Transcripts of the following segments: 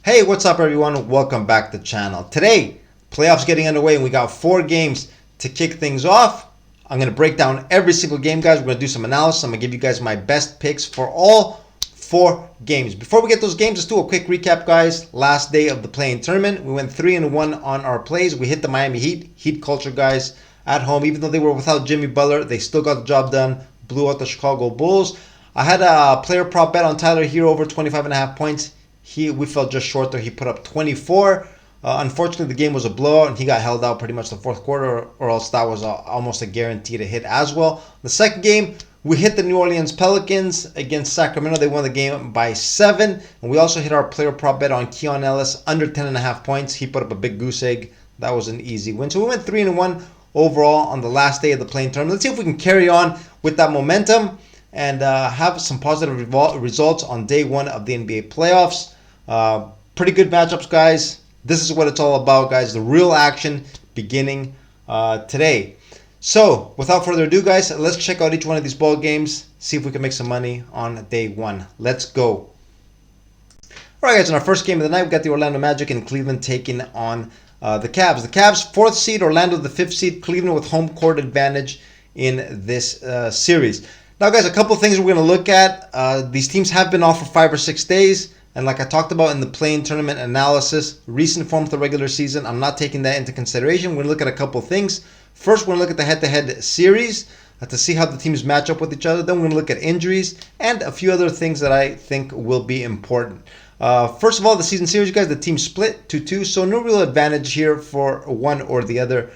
Hey, what's up everyone? Welcome back to the channel. Today, playoffs getting underway and we got 4 games to kick things off. I'm going to break down every single game, guys. We're going to do some analysis. I'm going to give you guys my best picks for all 4 games. Before we get those games, let's do a quick recap, guys. Last day of the play-in tournament. We went 3-1 on our plays. We hit the Miami Heat. Heat culture, guys, at home. Even though they were without Jimmy Butler, they still got the job done. Blew out the Chicago Bulls. I had a player prop bet on Tyler Hero over 25.5 points. We fell just short there. He put up 24. Unfortunately, the game was a blowout, and he got held out pretty much the fourth quarter, or else that was almost a guarantee to hit as well. The second game, we hit the New Orleans Pelicans against Sacramento. They won the game by 7. And we also hit our player prop bet on Keon Ellis under 10.5 points. He put up a big goose egg. That was an easy win. So we went 3-1 overall on the last day of the play-in tournament. Let's see if we can carry on with that momentum and have some positive results on day 1 of the NBA playoffs. Pretty good matchups, guys. This is what it's all about, guys. The real action beginning today. So, without further ado, guys, let's check out each one of these ball games, see if we can make some money on day 1. Let's go. All right, guys, in our first game of the night, we got the Orlando Magic and Cleveland taking on the Cavs. The Cavs, 4th seed, Orlando, the 5th seed, Cleveland with home court advantage in this series. Now, guys, a couple of things we're going to look at. These teams have been off for 5 or 6 days. And like I talked about in the play-in tournament analysis, recent form of the regular season, I'm not taking that into consideration. We're going to look at a couple of things. First, we're going to look at the head-to-head series to see how the teams match up with each other. Then we're going to look at injuries and a few other things that I think will be important. First of all, the season series, guys, the team split 2-2, so no real advantage here for one or the other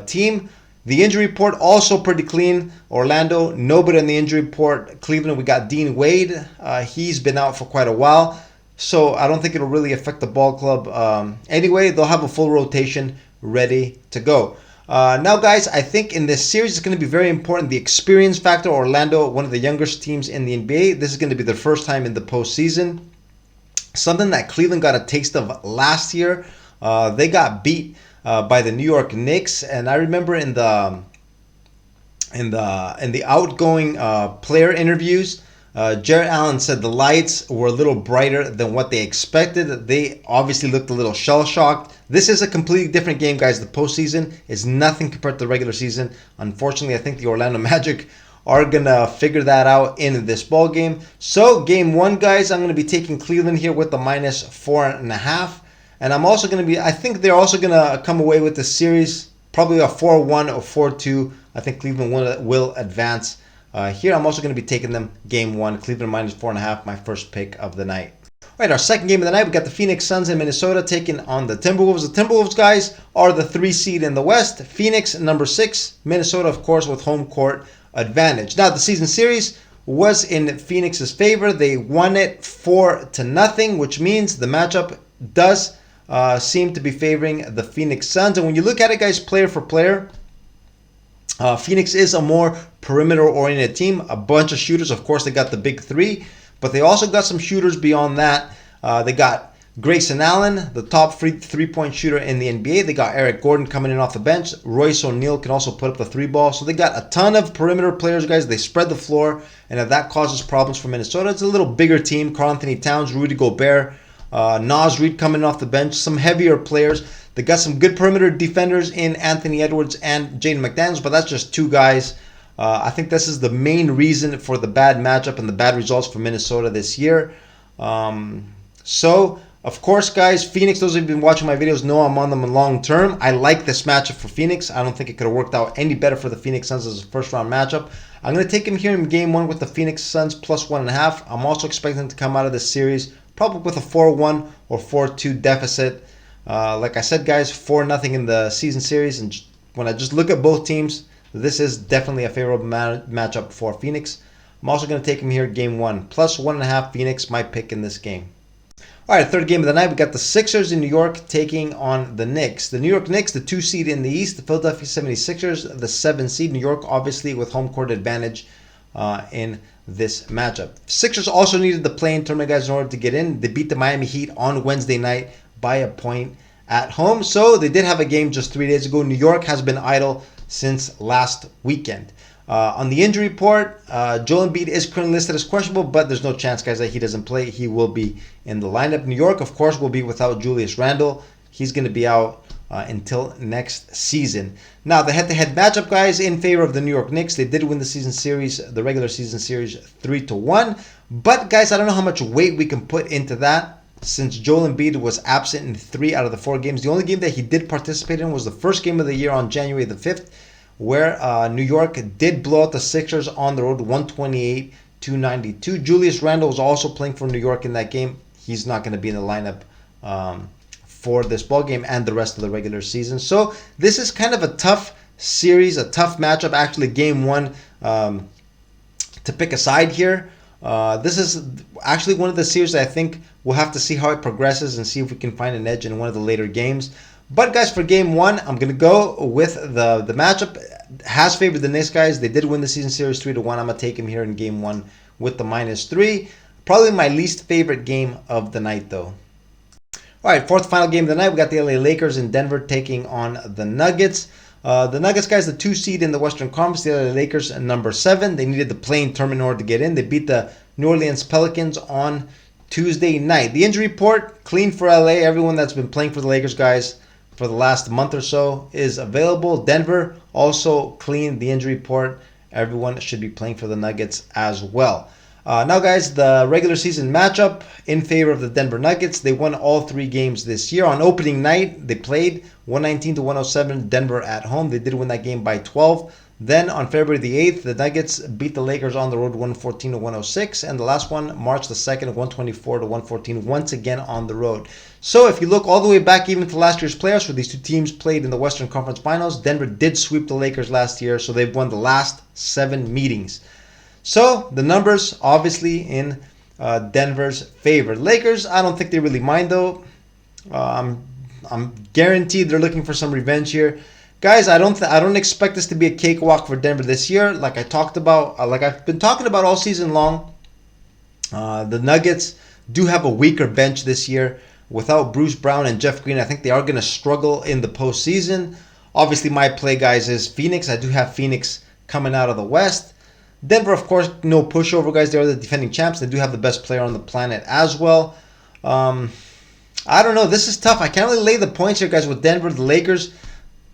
team. The injury report also pretty clean. Orlando, nobody on the injury report. Cleveland, we got Dean Wade. He's been out for quite a while. So I don't think it'll really affect the ball club. Anyway, they'll have a full rotation ready to go. Now, guys, I think in this series it's going to be very important. The experience factor. Orlando, one of the youngest teams in the NBA. This is going to be their first time in the postseason. Something that Cleveland got a taste of last year. They got beat by the New York Knicks, and I remember in the outgoing player interviews, Jarrett Allen said the lights were a little brighter than what they expected. They obviously looked a little shell-shocked. This is a completely different game, guys. The postseason is nothing compared to the regular season. Unfortunately, I think the Orlando Magic are going to figure that out in this ball game. So, game 1, guys, I'm going to be taking Cleveland here with the minus 4.5. And I'm also going to be, I think they're also going to come away with the series, probably a 4-1 or 4-2. I think Cleveland will advance. Here, I'm also going to be taking them game 1. Cleveland minus 4.5, my first pick of the night. All right, our second game of the night, we got the Phoenix Suns in Minnesota taking on the Timberwolves. The Timberwolves, guys, are the 3 seed in the West. Phoenix, number 6. Minnesota, of course, with home court advantage. Now, the season series was in Phoenix's favor. They won it 4-0, which means the matchup does seem to be favoring the Phoenix Suns. And when you look at it, guys, player for player, Phoenix is a more perimeter-oriented team. A bunch of shooters. Of course, they got the big 3, but they also got some shooters beyond that. They got Grayson Allen, the top three-point shooter in the NBA. They got Eric Gordon coming in off the bench. Royce O'Neal can also put up the 3-ball. So they got a ton of perimeter players, guys. They spread the floor, and if that causes problems for Minnesota, it's a little bigger team. Karl-Anthony Towns, Rudy Gobert, Naz Reid coming off the bench. Some heavier players. They got some good perimeter defenders in Anthony Edwards and Jaden McDaniels, but that's just 2 guys. I think this is the main reason for the bad matchup and the bad results for Minnesota this year. So, of course, guys, Phoenix, those who have been watching my videos know I'm on them long term. I like this matchup for Phoenix. I don't think it could have worked out any better for the Phoenix Suns as a first-round matchup. I'm going to take them here in game 1 with the Phoenix Suns plus 1.5. I'm also expecting them to come out of this series probably with a 4-1 or 4-2 deficit. Like I said, guys, 4-0 in the season series. And when I just look at both teams, this is definitely a favorable matchup for Phoenix. I'm also going to take them here game 1. Plus 1.5 Phoenix, my pick in this game. All right, third game of the night, we got the Sixers in New York taking on the Knicks. The New York Knicks, the 2 seed in the East. The Philadelphia 76ers, the 7 seed. New York, obviously, with home court advantage in this matchup. Sixers also needed the play-in tournament, guys, in order to get in. They beat the Miami Heat on Wednesday night by a point at home. So they did have a game just 3 days ago. New York has been idle since last weekend. On the injury report, Joel Embiid is currently listed as questionable, but there's no chance, guys, that he doesn't play. He will be in the lineup. New York, of course, will be without Julius Randle. He's going to be out until next season. Now, the head-to-head matchup, guys, in favor of the New York Knicks. They did win the regular season series 3-1. But, guys, I don't know how much weight we can put into that since Joel Embiid was absent in 3 out of the 4 games. The only game that he did participate in was the first game of the year on January the 5th, where New York did blow out the Sixers on the road 128-92. Julius Randle was also playing for New York in that game. He's not going to be in the lineup for this ball game and the rest of the regular season. So this is kind of a tough series, a tough matchup. Actually, game one to pick a side here. This is actually one of the series that I think we'll have to see how it progresses and see if we can find an edge in one of the later games. But guys, for game one, I'm going to go with the matchup. Has favored the Knicks, guys. They did win the season series 3-1. I'm going to take him here in game one with the -3. Probably my least favorite game of the night, though. All right, fourth final game of the night. We got the LA Lakers in Denver taking on the Nuggets. The Nuggets, guys, the 2 seed in the Western Conference. The LA Lakers, number 7. They needed the play-in tournament in order to get in. They beat the New Orleans Pelicans on Tuesday night. The injury report, clean for LA. Everyone that's been playing for the Lakers, guys, for the last month or so is available. Denver, also clean the injury report. Everyone should be playing for the Nuggets as well. Now, guys, the regular season matchup in favor of the Denver Nuggets. They won all 3 games this year. On opening night, they played 119-107 Denver at home. They did win that game by 12. Then on February the 8th, the Nuggets beat the Lakers on the road 114-106. And the last one, March the 2nd, 124-114, once again on the road. So if you look all the way back even to last year's playoffs where these 2 teams played in the Western Conference Finals, Denver did sweep the Lakers last year. So they've won the last 7 meetings. So the numbers obviously in Denver's favor. Lakers, I don't think they really mind though. I'm guaranteed they're looking for some revenge here, guys. I don't expect this to be a cakewalk for Denver this year. Like I talked about, like I've been talking about all season long. The Nuggets do have a weaker bench this year without Bruce Brown and Jeff Green. I think they are going to struggle in the postseason. Obviously, my play, guys, is Phoenix. I do have Phoenix coming out of the West. Denver, of course, no pushover, guys. They are the defending champs. They do have the best player on the planet as well. I don't know. This is tough. I can't really lay the points here, guys, with Denver. The Lakers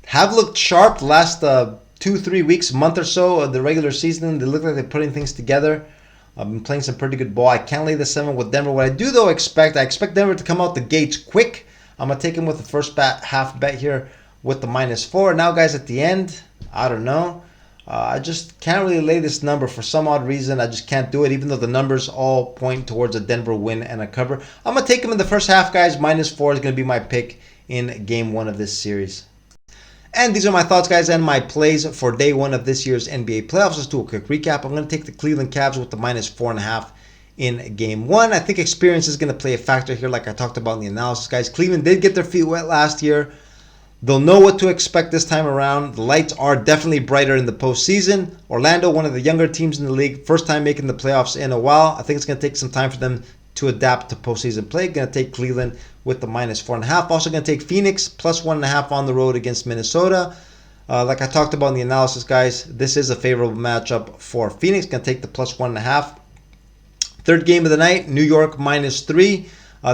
have looked sharp the last 2-3 weeks, month or so of the regular season. They look like they're putting things together. I've been playing some pretty good ball. I can't lay the 7 with Denver. What I do, though, I expect Denver to come out the gates quick. I'm going to take him with the first half bet here with the -4. Now, guys, at the end, I don't know. I just can't really lay this number for some odd reason. I just can't do it, even though the numbers all point towards a Denver win and a cover. I'm going to take him in the first half, guys. -4 is going to be my pick in game 1 of this series. And these are my thoughts, guys, and my plays for day 1 of this year's NBA playoffs. Let's do a quick recap. I'm going to take the Cleveland Cavs with the -4.5 in game 1. I think experience is going to play a factor here, like I talked about in the analysis, guys. Cleveland did get their feet wet last year. They'll know what to expect this time around. The lights are definitely brighter in the postseason. Orlando, one of the younger teams in the league, first time making the playoffs in a while. I think it's going to take some time for them to adapt to postseason play. Going to take Cleveland with the -4.5. Also going to take Phoenix +1.5 on the road against Minnesota. Like I talked about in the analysis, guys, this is a favorable matchup for Phoenix. Going to take the +1.5. Third game of the night, New York -3.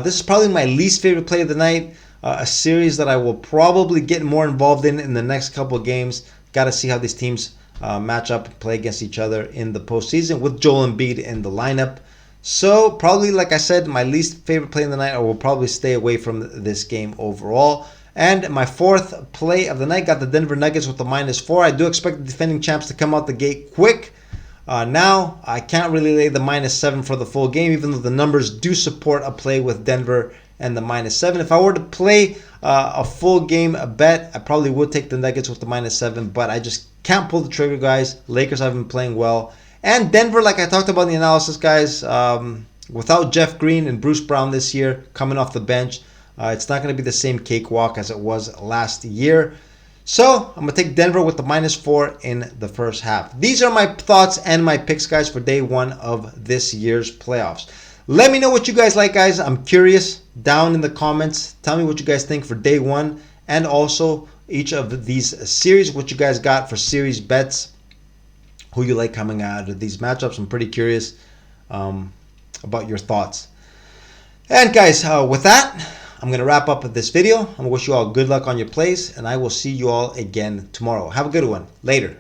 This is probably my least favorite play of the night. A series that I will probably get more involved in the next couple of games. Got to see how these teams match up and play against each other in the postseason with Joel Embiid in the lineup. So probably, like I said, my least favorite play in the night. I will probably stay away from this game overall. And my fourth play of the night got the Denver Nuggets with the -4. I do expect the defending champs to come out the gate quick. Now, I can't really lay the -7 for the full game, even though the numbers do support a play with Denver and the -7. If I were to play a full game bet, I probably would take the Nuggets with the -7, but I just can't pull the trigger, guys. Lakers have been playing well. And Denver, like I talked about in the analysis, guys, without Jeff Green and Bruce Brown this year coming off the bench, it's not going to be the same cakewalk as it was last year. So I'm going to take Denver with the -4 in the first half. These are my thoughts and my picks, guys, for day 1 of this year's playoffs. Let me know what you guys like, guys. I'm curious down in the comments. Tell me what you guys think for day 1 and also each of these series, what you guys got for series bets who you like coming out of these matchups. I'm pretty curious about your thoughts. And guys, with that, I'm going to wrap up this video. I'm going to wish you all good luck on your plays, and I will see you all again tomorrow. Have a good one. Later.